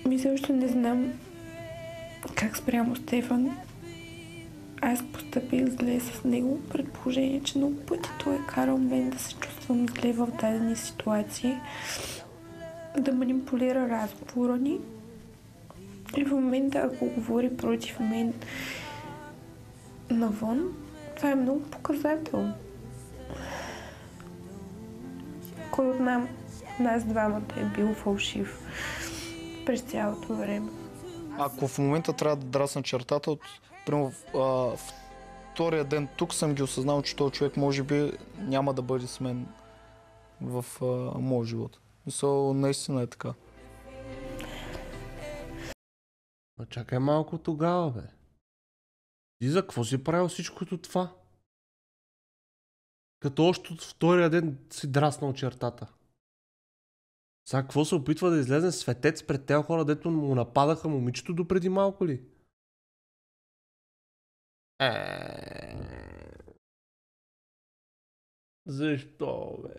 Мисля, още не знам как спрямо Стефан. Аз постъпих зле с него, предположение, че много пъти той е карал мен да се чувствам зле в дадени ситуации, да манипулира разговора ни. И в момента, ако говори против мен навън, това е много показателно. Кой от нас двамата е бил фалшив през цялото време? Ако в момента трябва да драсна чертата, примерно втория ден тук съм ги осъзнал, че този човек може би няма да бъде с мен в моя живот. Наистина е така. Ма чакай малко тогава, бе. Ти за какво си правил всичкото това? Като още от втория ден си драснал чертата. Сега какво се опитва да излезе светец пред тези хора, дето му нападаха момичето допреди малко ли? Защо, бе?